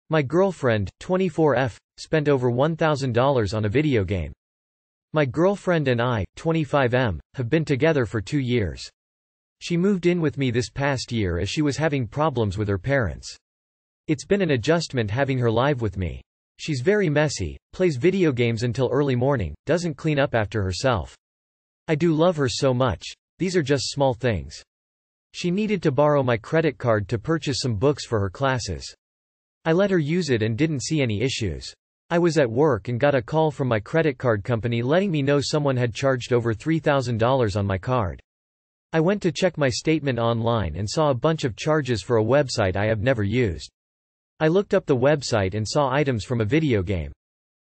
My girlfriend, 24F, spent over $1,000 on a video game. My girlfriend and I, 25M, have been together for 2 years. She moved in with me this past year as she was having problems with her parents. It's been an adjustment having her live with me. She's very messy, plays video games until early morning, doesn't clean up after herself. I do love her so much. These are just small things. She needed to borrow my credit card to purchase some books for her classes. I let her use it and didn't see any issues. I was at work and got a call from my credit card company letting me know someone had charged over $3,000 on my card. I went to check my statement online and saw a bunch of charges for a website I have never used. I looked up the website and saw items from a video game.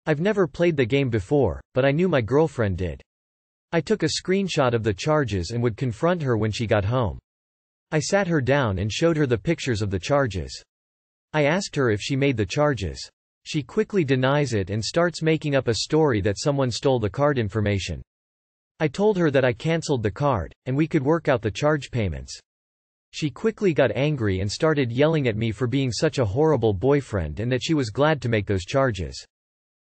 I've never played the game before, but I knew my girlfriend did. I took a screenshot of the charges and would confront her when she got home. I sat her down and showed her the pictures of the charges. I asked her if she made the charges. She quickly denies it and starts making up a story that someone stole the card information. I told her that I cancelled the card, and we could work out the charge payments. She quickly got angry and started yelling at me for being such a horrible boyfriend and that she was glad to make those charges.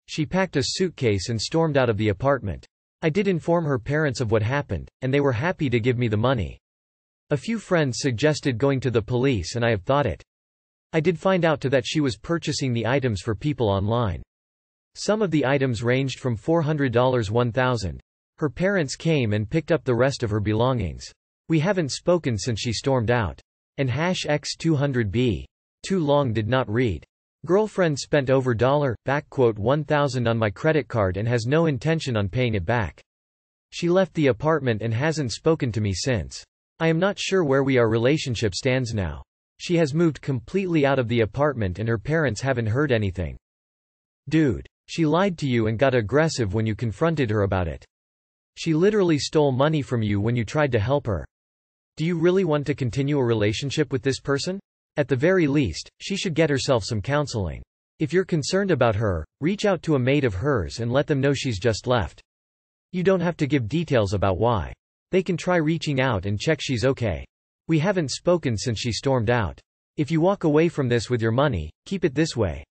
She packed a suitcase and stormed out of the apartment. I did inform her parents of what happened, and they were happy to give me the money. A few friends suggested going to the police and I have thought it. I did find out that she was purchasing the items for people online. Some of the items ranged from $400 to $1,000. Her parents came and picked up the rest of her belongings. We haven't spoken since she stormed out. And #X200B. Too long did not read. Girlfriend spent over $1,000 on my credit card and has no intention on paying it back. She left the apartment and hasn't spoken to me since. I am not sure where our relationship stands now. She has moved completely out of the apartment and her parents haven't heard anything. Dude. She lied to you and got aggressive when you confronted her about it. She literally stole money from you when you tried to help her. Do you really want to continue a relationship with this person? At the very least, she should get herself some counseling. If you're concerned about her, reach out to a mate of hers and let them know she's just left. You don't have to give details about why. They can try reaching out and check she's okay. We haven't spoken since she stormed out. If you walk away from this with your money, keep it this way.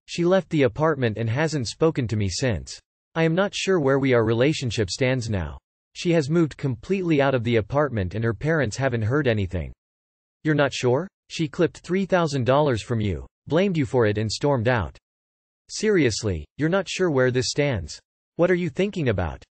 She left the apartment and hasn't spoken to me since. I am not sure where our relationship stands now. She has moved completely out of the apartment and her parents haven't heard anything. You're not sure? She clipped $3,000 from you, blamed you for it and stormed out. Seriously, you're not sure where this stands? What are you thinking about?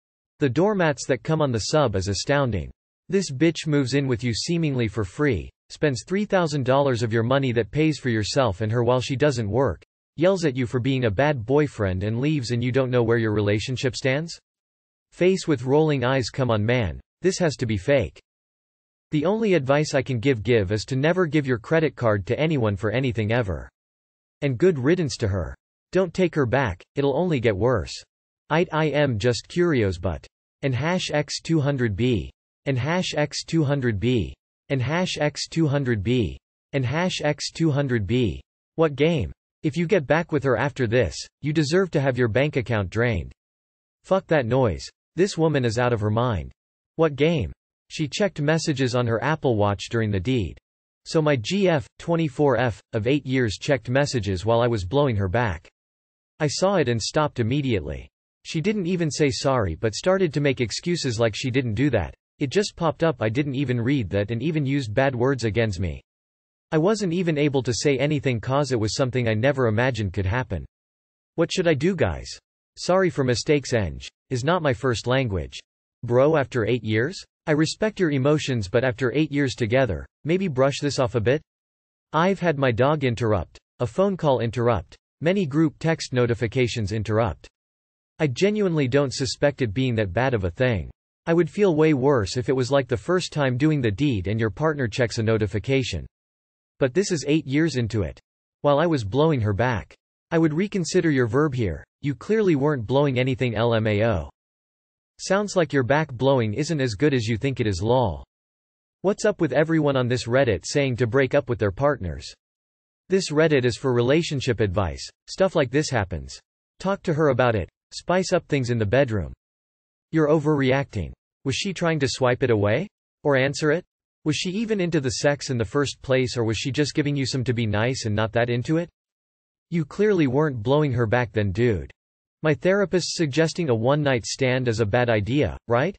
The doormats that come on the sub is astounding. This bitch moves in with you seemingly for free, spends $3,000 of your money that pays for yourself and her while she doesn't work, yells at you for being a bad boyfriend and leaves and you don't know where your relationship stands? Face with rolling eyes. Come on man, this has to be fake. The only advice I can give is to never give your credit card to anyone for anything ever. And good riddance to her. Don't take her back, it'll only get worse. I am just curious but. And #X200B. And #X200B. And #X200B. And #X200B. What game? If you get back with her after this, you deserve to have your bank account drained. Fuck that noise. This woman is out of her mind. What game? She checked messages on her Apple Watch during the deed. So my GF, 24F, of 8 years checked messages while I was blowing her back. I saw it and stopped immediately. She didn't even say sorry but started to make excuses like she didn't do that. It just popped up I didn't even read that and even used bad words against me. I wasn't even able to say anything cause it was something I never imagined could happen. What should I do guys? Sorry for mistakes is not my first language. Bro after 8 years? I respect your emotions but after 8 years together, maybe brush this off a bit? I've had my dog interrupt, a phone call interrupt, many group text notifications interrupt. I genuinely don't suspect it being that bad of a thing. I would feel way worse if it was like the first time doing the deed and your partner checks a notification. But this is 8 years into it. While I was blowing her back. I would reconsider your verb here, you clearly weren't blowing anything LMAO. Sounds like your back blowing isn't as good as you think it is lol. What's up with everyone on this Reddit saying to break up with their partners? This Reddit is for relationship advice, stuff like this happens. Talk to her about it, spice up things in the bedroom. You're overreacting. Was she trying to swipe it away? Or answer it? Was she even into the sex in the first place or was she just giving you some to be nice and not that into it? You clearly weren't blowing her back then, dude. My therapist suggesting a one-night stand is a bad idea, right?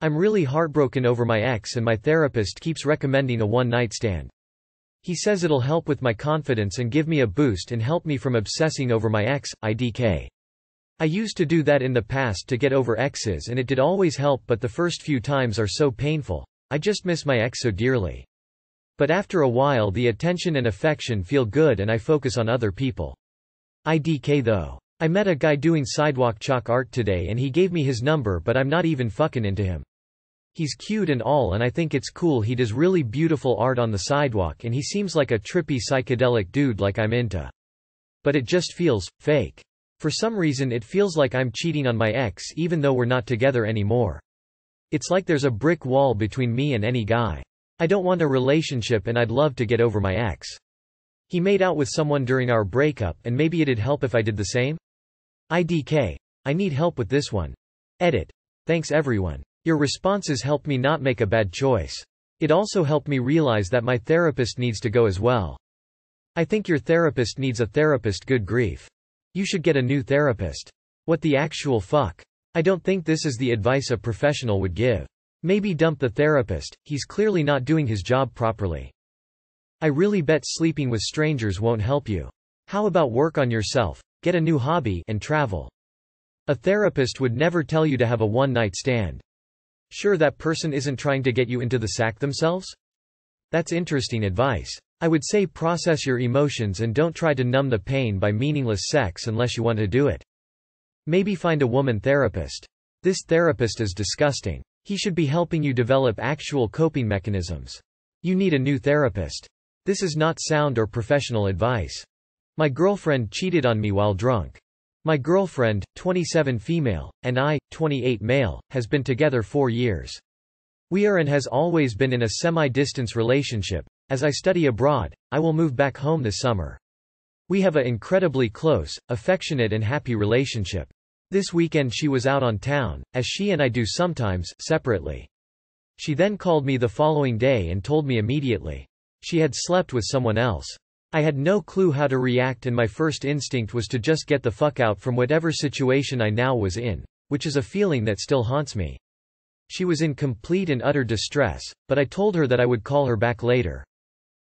I'm really heartbroken over my ex and my therapist keeps recommending a one-night stand. He says it'll help with my confidence and give me a boost and help me from obsessing over my ex, IDK. I used to do that in the past to get over exes and it did always help, but the first few times are so painful. I just miss my ex so dearly. But after a while the attention and affection feel good and I focus on other people. IDK though. I met a guy doing sidewalk chalk art today and he gave me his number, but I'm not even fucking into him. He's cute and all and I think it's cool, he does really beautiful art on the sidewalk and he seems like a trippy psychedelic dude like I'm into. But it just feels fake. For some reason it feels like I'm cheating on my ex even though we're not together anymore. It's like there's a brick wall between me and any guy. I don't want a relationship and I'd love to get over my ex. He made out with someone during our breakup and maybe it'd help if I did the same? IDK. I need help with this one. Edit. Thanks everyone. Your responses helped me not make a bad choice. It also helped me realize that my therapist needs to go as well. I think your therapist needs a therapist, good grief. You should get a new therapist. What the actual fuck? I don't think this is the advice a professional would give. Maybe dump the therapist, he's clearly not doing his job properly. I really bet sleeping with strangers won't help you. How about work on yourself, get a new hobby, and travel? A therapist would never tell you to have a one-night stand. Sure, that person isn't trying to get you into the sack themselves? That's interesting advice. I would say process your emotions and don't try to numb the pain by meaningless sex unless you want to do it. Maybe find a woman therapist. This therapist is disgusting. He should be helping you develop actual coping mechanisms. You need a new therapist. This is not sound or professional advice. My girlfriend cheated on me while drunk. My girlfriend, 27 female, and I, 28 male, has been together 4 years. We are and has always been in a semi-distance relationship. As I study abroad, I will move back home this summer. We have an incredibly close, affectionate and happy relationship. This weekend she was out on town, as she and I do sometimes, separately. She then called me the following day and told me immediately. She had slept with someone else. I had no clue how to react and my first instinct was to just get the fuck out from whatever situation I now was in, which is a feeling that still haunts me. She was in complete and utter distress, but I told her that I would call her back later.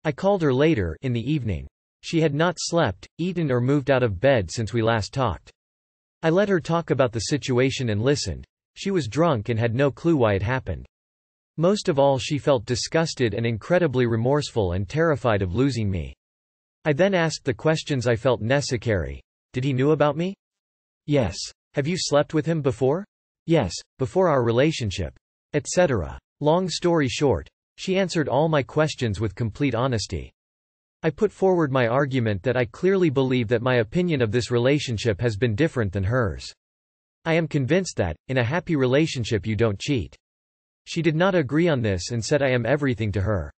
I called her later, in the evening. She had not slept, eaten or moved out of bed since we last talked. I let her talk about the situation and listened. She was drunk and had no clue why it happened. Most of all, she felt disgusted and incredibly remorseful and terrified of losing me. I then asked the questions I felt necessary. Did he know about me? Yes. Have you slept with him before? Yes, before our relationship. Etc. Long story short, she answered all my questions with complete honesty. I put forward my argument that I clearly believe that my opinion of this relationship has been different than hers. I am convinced that, in a happy relationship you don't cheat. She did not agree on this and said I am everything to her.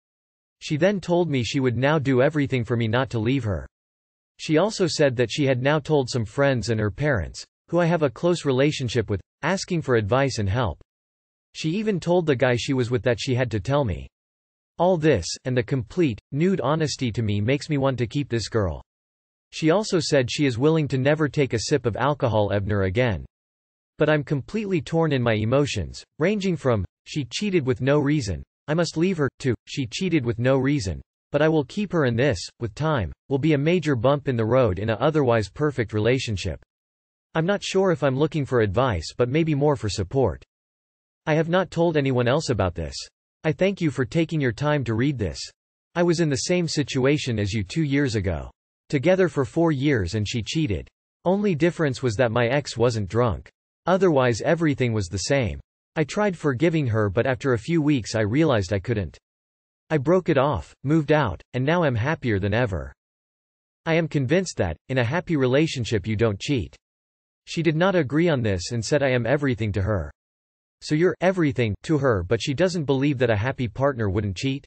She then told me she would now do everything for me not to leave her. She also said that she had now told some friends and her parents, who I have a close relationship with, asking for advice and help. She even told the guy she was with that she had to tell me. All this, and the complete, nude honesty to me makes me want to keep this girl. She also said she is willing to never take a sip of alcohol ever again. But I'm completely torn in my emotions, ranging from, she cheated with no reason, I must leave her, to, she cheated with no reason, but I will keep her, and this, with time, will be a major bump in the road in a otherwise perfect relationship. I'm not sure if I'm looking for advice, but maybe more for support. I have not told anyone else about this. I thank you for taking your time to read this. I was in the same situation as you 2 years ago. Together for 4 years and she cheated. Only difference was that my ex wasn't drunk. Otherwise everything was the same. I tried forgiving her, but after a few weeks I realized I couldn't. I broke it off, moved out, and now I'm happier than ever. I am convinced that, in a happy relationship you don't cheat. She did not agree on this and said I am everything to her. So you're everything to her, but she doesn't believe that a happy partner wouldn't cheat?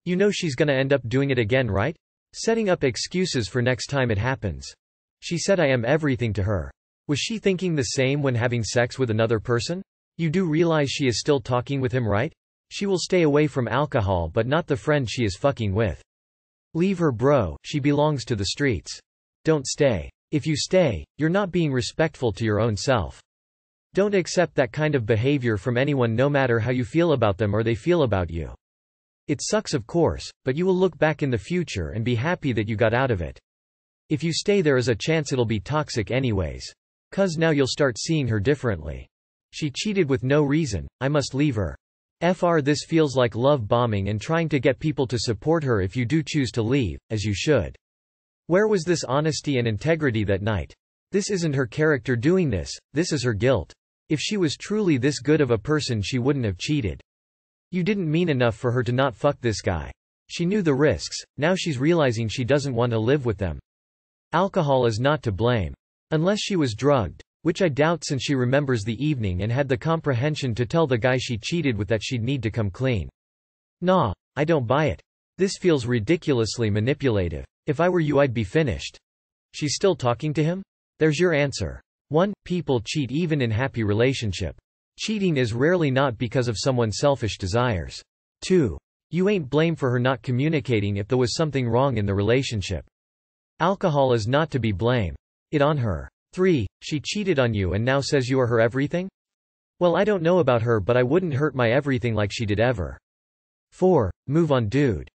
You know she's gonna end up doing it again, right? Setting up excuses for next time it happens. She said I am everything to her. Was she thinking the same when having sex with another person? You do realize she is still talking with him, right? She will stay away from alcohol but not the friend she is fucking with. Leave her, bro, she belongs to the streets. Don't stay. If you stay, you're not being respectful to your own self. Don't accept that kind of behavior from anyone, no matter how you feel about them or they feel about you. It sucks, of course, but you will look back in the future and be happy that you got out of it. If you stay, there is a chance it'll be toxic anyways. 'Cause now you'll start seeing her differently. She cheated with no reason, I must leave her. This feels like love bombing and trying to get people to support her if you do choose to leave, as you should. Where was this honesty and integrity that night? This isn't her character doing this, this is her guilt. If she was truly this good of a person, she wouldn't have cheated. You didn't mean enough for her to not fuck this guy. She knew the risks, now she's realizing she doesn't want to live with them. Alcohol is not to blame. Unless she was drugged, which I doubt, since she remembers the evening and had the comprehension to tell the guy she cheated with that she'd need to come clean. Nah, I don't buy it. This feels ridiculously manipulative. If I were you, I'd be finished. She's still talking to him? There's your answer. 1. People cheat even in happy relationship. Cheating is rarely not because of someone's selfish desires. 2. You ain't blame for her not communicating if there was something wrong in the relationship. Alcohol is not to be blame. It on her. 3. She cheated on you and now says you are her everything? Well, I don't know about her, but I wouldn't hurt my everything like she did ever. 4. Move on, dude.